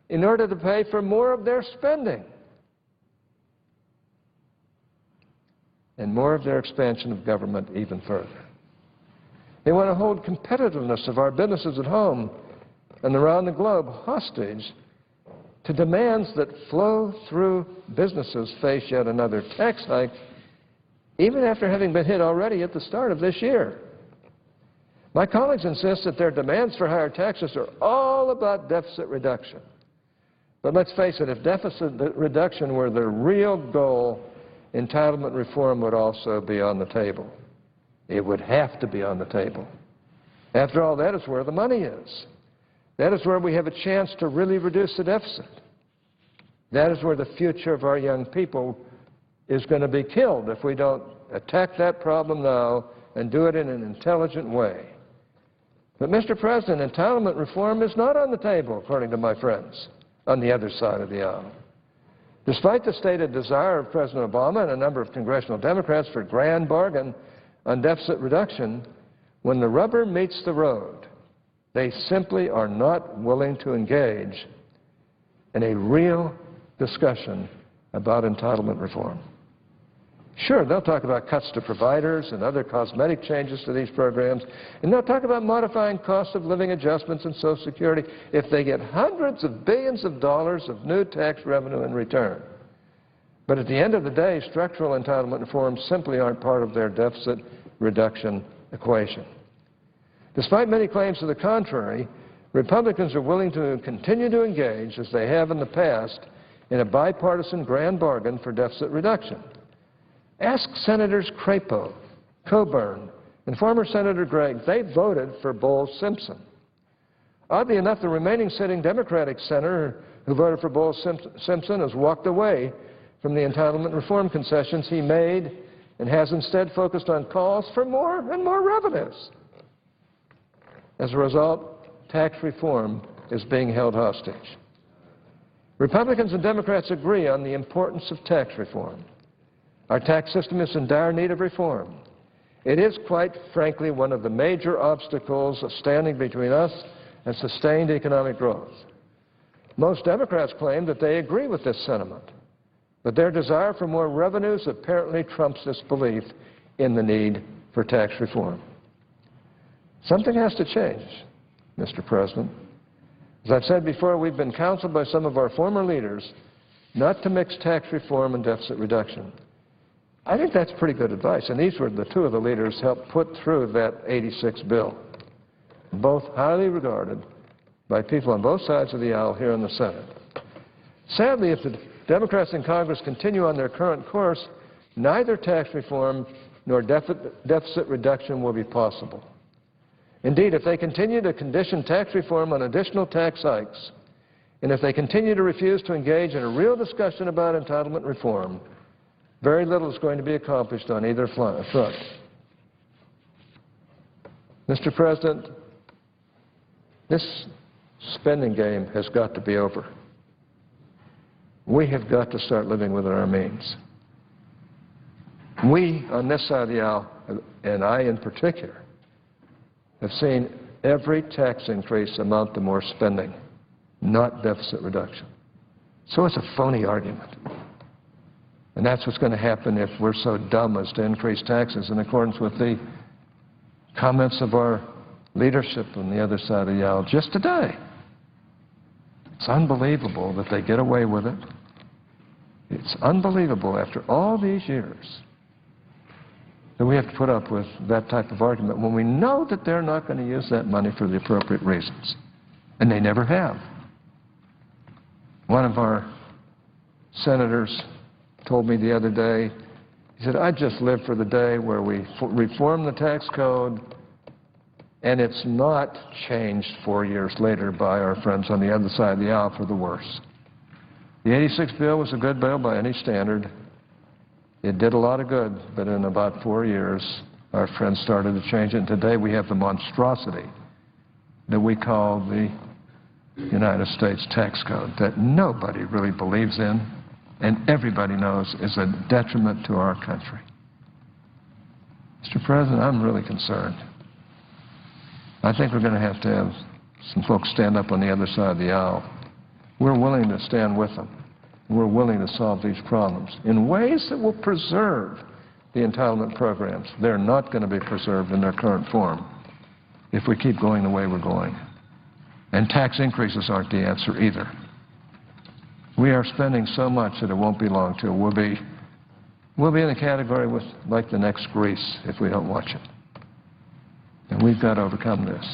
I: in order to pay for more of their spending and more of their expansion of government even further. They want to hold competitiveness of our businesses at home and around the globe hostage to demands that flow through businesses face yet another tax hike, even after having been hit already at the start of this year. My colleagues insist that their demands for higher taxes are all about deficit reduction. But let's face it, if deficit reduction were the real goal, entitlement reform would also be on the table. It would have to be on the table. After all, that is where the money is. That is where we have a chance to really reduce the deficit. That is where the future of our young people is going to be killed if we don't attack that problem now and do it in an intelligent way. But, Mr. President, entitlement reform is not on the table, according to my friends on the other side of the aisle. Despite the stated desire of President Obama and a number of congressional Democrats for a grand bargain on deficit reduction, when the rubber meets the road, they simply are not willing to engage in a real discussion about entitlement reform. Sure, they'll talk about cuts to providers and other cosmetic changes to these programs, and they'll talk about modifying cost of living adjustments in Social Security if they get hundreds of billions of dollars of new tax revenue in return. But at the end of the day, structural entitlement reforms simply aren't part of their deficit reduction equation. Despite many claims to the contrary, Republicans are willing to continue to engage, as they have in the past, in a bipartisan grand bargain for deficit reduction. Ask Senators Crapo, Coburn, and former Senator Gregg. They voted for Bowles-Simpson. Oddly enough, the remaining sitting Democratic senator who voted for Bowles-Simpson has walked away from the entitlement reform concessions he made and has instead focused on calls for more and more revenues. As a result, tax reform is being held hostage. Republicans and Democrats agree on the importance of tax reform. Our tax system is in dire need of reform. It is, quite frankly, one of the major obstacles standing between us and sustained economic growth. Most Democrats claim that they agree with this sentiment, but their desire for more revenues apparently trumps this belief in the need for tax reform. Something has to change, Mr. President. As I've said before, we've been counseled by some of our former leaders not to mix tax reform and deficit reduction. I think that's pretty good advice, and these were the two of the leaders who helped put through that 86 bill, both highly regarded by people on both sides of the aisle here in the Senate. Sadly, if the Democrats in Congress continue on their current course, neither tax reform nor deficit reduction will be possible. Indeed, if they continue to condition tax reform on additional tax hikes, and if they continue to refuse to engage in a real discussion about entitlement reform, very little is going to be accomplished on either front. Mr. President, this spending game has got to be over. We have got to start living within our means. We, on this side of the aisle, and I in particular, have seen every tax increase amount to more spending, not deficit reduction. So it's a phony argument. And that's what's going to happen if we're so dumb as to increase taxes in accordance with the comments of our leadership on the other side of the aisle just today. It's unbelievable that they get away with it. It's unbelievable after all these years that we have to put up with that type of argument when we know that they're not going to use that money for the appropriate reasons. And they never have. One of our senators told me the other day, he said, I just live for the day where we reform the tax code and it's not changed 4 years later by our friends on the other side of the aisle for the worse. The 86 bill was a good bill by any standard. It did a lot of good, but in about 4 years, our friends started to change it. And today we have the monstrosity that we call the United States tax code that nobody really believes in and everybody knows is a detriment to our country. Mr. President, I'm really concerned. I think we're going to have some folks stand up on the other side of the aisle. We're willing to stand with them. We're willing to solve these problems in ways that will preserve the entitlement programs. They're not going to be preserved in their current form if we keep going the way we're going. And tax increases aren't the answer either. We are spending so much that it won't be long till we'll be in a category with like the next Greece if we don't watch it. And we've got to overcome this.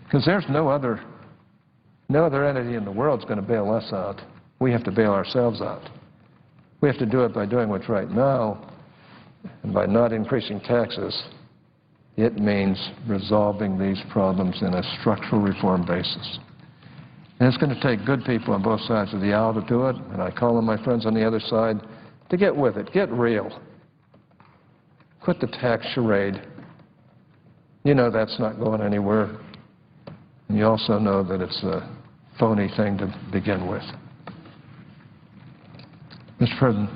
I: Because there's no other entity in the world that's going to bail us out. We have to bail ourselves out. We have to do it by doing what's right now, and by not increasing taxes. It means resolving these problems in a structural reform basis. And it's going to take good people on both sides of the aisle to do it, and I call on my friends on the other side to get with it, get real. Quit the tax charade. You know that's not going anywhere. And you also know that it's a phony thing to begin with. Mr. President,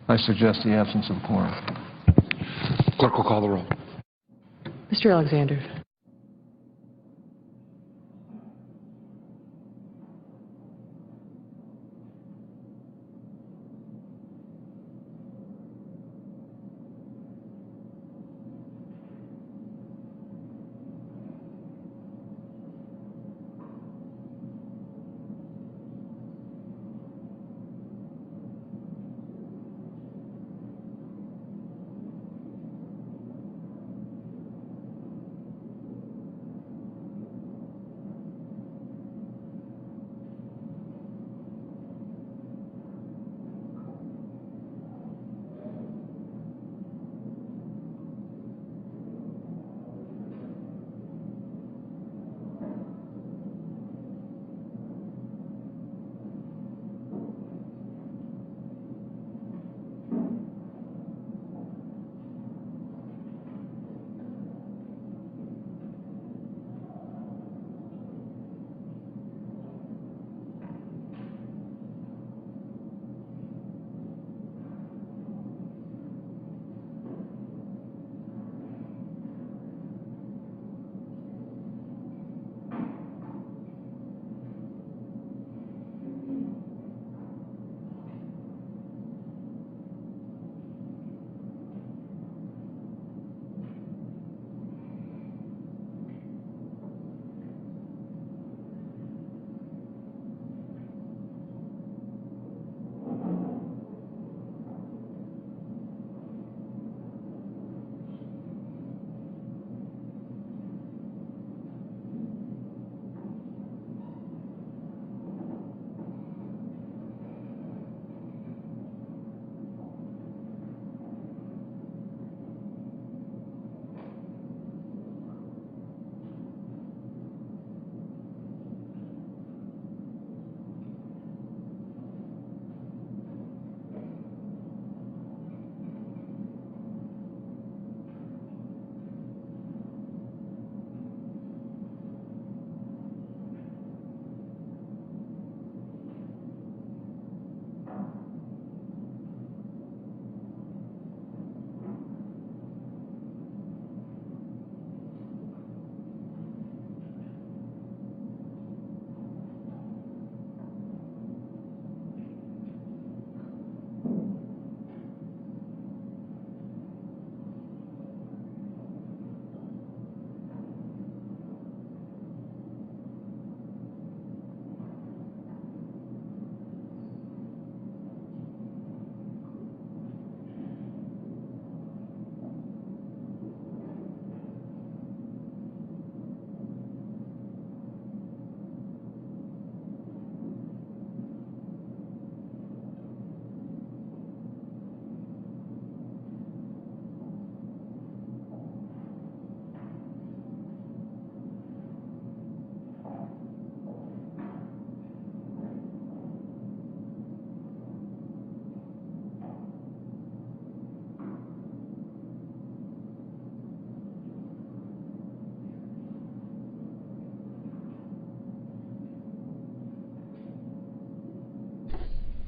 I: I suggest the absence of quorum.
J: Clerk will call the roll.
K: Mr. Alexander.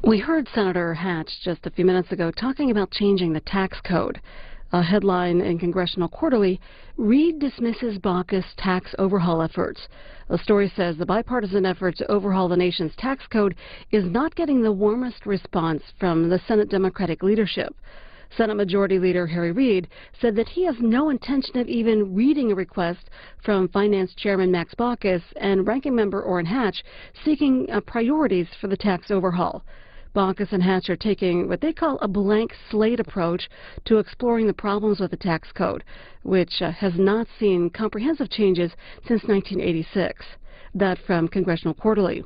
D: We heard Senator Hatch just a few minutes ago talking about changing the tax code. A headline in Congressional Quarterly, Reid dismisses Baucus tax overhaul efforts. The story says the bipartisan effort to overhaul the nation's tax code is not getting the warmest response from the Senate Democratic leadership. Senate Majority Leader Harry Reid said that he has no intention of even reading a request from Finance Chairman Max Baucus and Ranking Member Orrin Hatch seeking priorities for the tax overhaul. Baucus and Hatch are taking what they call a blank slate approach to exploring the problems with the tax code, which has not seen comprehensive changes since 1986. That from Congressional Quarterly.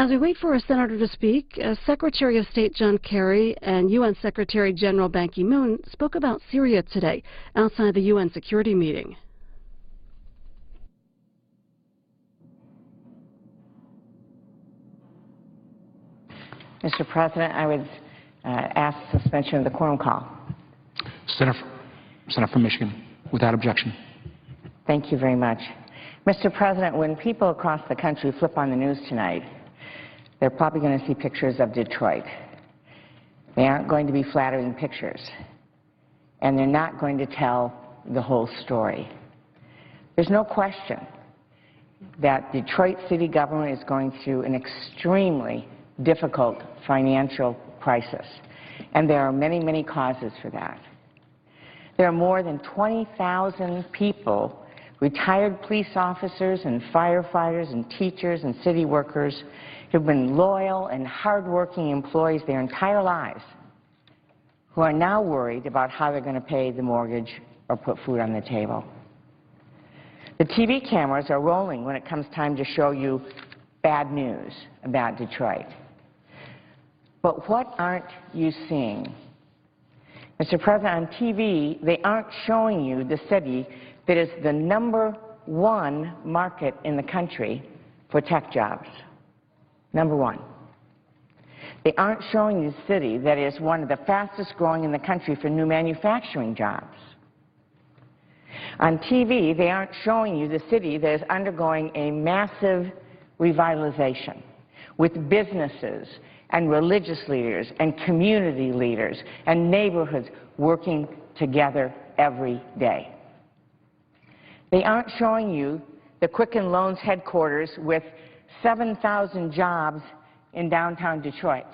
D: As we wait for a senator to speak, Secretary of State John Kerry and UN Secretary General Ban Ki-moon spoke about Syria today outside the UN security meeting.
L: Mr. President, I would ask suspension of the quorum call.
J: Senator from Michigan, without objection.
L: Thank you very much. Mr. President, when people across the country flip on the news tonight, they're probably going to see pictures of Detroit. They aren't going to be flattering pictures, and they're not going to tell the whole story. There's no question that Detroit city government is going through an extremely difficult financial crisis, and there are many, many causes for that. There are more than 20,000 people, retired police officers and firefighters and teachers and city workers who've been loyal and hardworking employees their entire lives, who are now worried about how they're going to pay the mortgage or put food on the table. The TV cameras are rolling when it comes time to show you bad news about Detroit. But what aren't you seeing? Mr. President, on TV, they aren't showing you the city that is the #1 market in the country for tech jobs. #1. They aren't showing you the city that is one of the fastest growing in the country for new manufacturing jobs. On TV, they aren't showing you the city that is undergoing a massive revitalization with businesses and religious leaders and community leaders and neighborhoods working together every day. They aren't showing you the Quicken Loans headquarters with 7,000 jobs in downtown Detroit.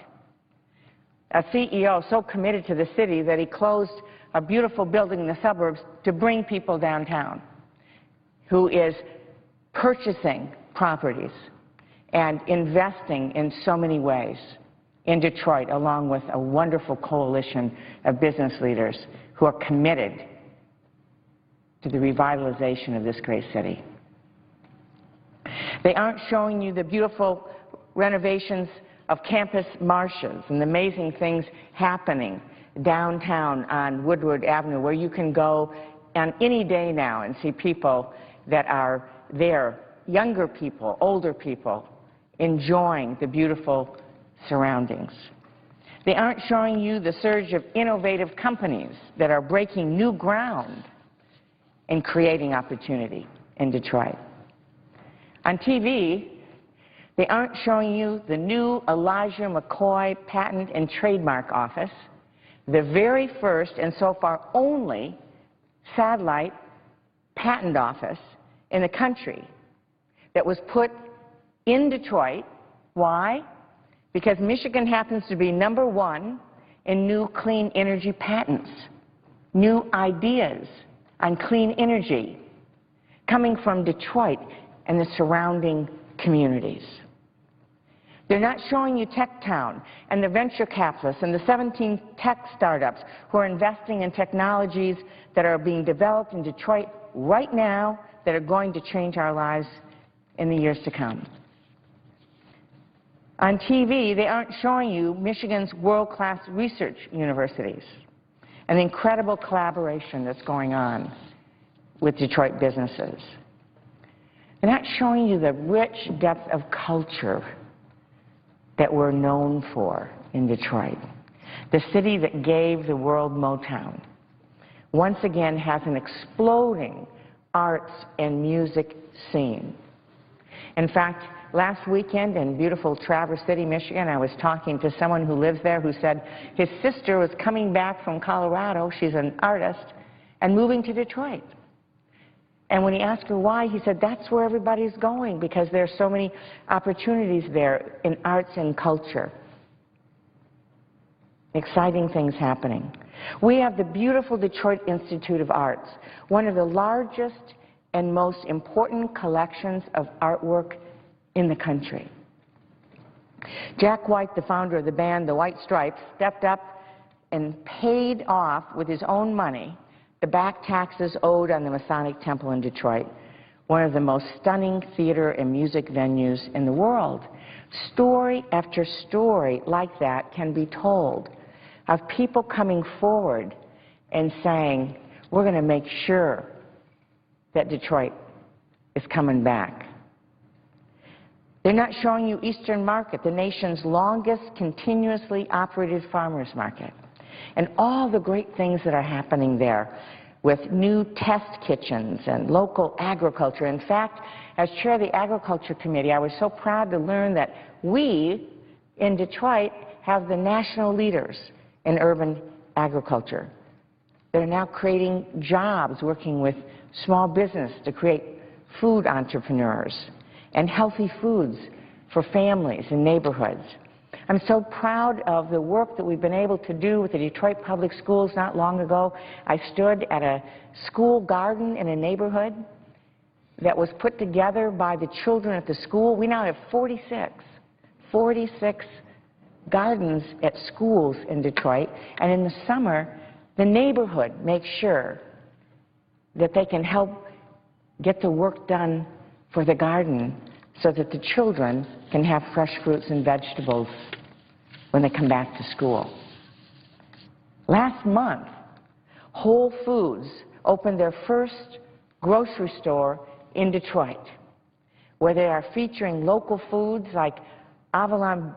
L: A CEO so committed to the city that he closed a beautiful building in the suburbs to bring people downtown, who is purchasing properties and investing in so many ways in Detroit, along with a wonderful coalition of business leaders who are committed to the revitalization of this great city. They aren't showing you the beautiful renovations of campus marshes and the amazing things happening downtown on Woodward Avenue, where you can go on any day now and see people that are there, younger people, older people, enjoying the beautiful surroundings. They aren't showing you the surge of innovative companies that are breaking new ground and creating opportunity in Detroit. On TV, they aren't showing you the new Elijah McCoy Patent and Trademark Office, the very first and so far only satellite patent office in the country that was put in Detroit. Why? Because Michigan happens to be #1 in new clean energy patents, new ideas on clean energy coming from Detroit and the surrounding communities. They're not showing you TechTown and the venture capitalists and the 17 tech startups who are investing in technologies that are being developed in Detroit right now that are going to change our lives in the years to come. On TV, they aren't showing you Michigan's world-class research universities and the incredible collaboration that's going on with Detroit businesses. They're not showing you the rich depth of culture that we're known for in Detroit. The city that gave the world Motown once again has an exploding arts and music scene. In fact, last weekend in beautiful Traverse City, Michigan, I was talking to someone who lives there who said his sister was coming back from Colorado, she's an artist, and moving to Detroit. And when he asked her why, he said that's where everybody's going because there are so many opportunities there in arts and culture. Exciting things happening. We have the beautiful Detroit Institute of Arts, one of the largest and most important collections of artwork in the country. Jack White, the founder of the band The White Stripes, stepped up and paid off with his own money the back taxes owed on the Masonic Temple in Detroit, one of the most stunning theater and music venues in the world. Story after story like that can be told of people coming forward and saying, we're going to make sure that Detroit is coming back. They're not showing you Eastern Market, the nation's longest continuously operated farmers market, and all the great things that are happening there with new test kitchens and local agriculture. In fact, as chair of the Agriculture Committee, I was so proud to learn that we in Detroit have the national leaders in urban agriculture. They're now creating jobs working with small business to create food entrepreneurs and healthy foods for families and neighborhoods. I'm so proud of the work that we've been able to do with the Detroit Public Schools. Not long ago, I stood at a school garden in a neighborhood that was put together by the children at the school. We now have 46 gardens at schools in Detroit, and in the summer, the neighborhood makes sure that they can help get the work done for the garden so that the children can have fresh fruits and vegetables when they come back to school. Last month, Whole Foods opened their first grocery store in Detroit, where they are featuring local foods like Avalon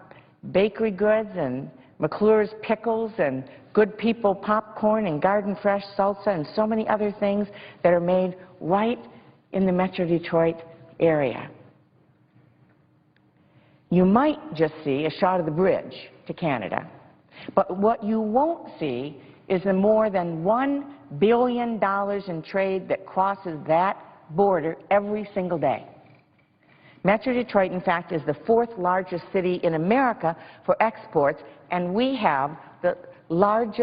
L: bakery goods and McClure's pickles and Good People popcorn and Garden Fresh salsa and so many other things that are made right in the Metro Detroit area. You might just see a shot of the bridge to Canada, but what you won't see is the more than $1 billion in trade that crosses that border every single day. Metro Detroit, in fact, is the fourth largest city in America for exports, and we have the largest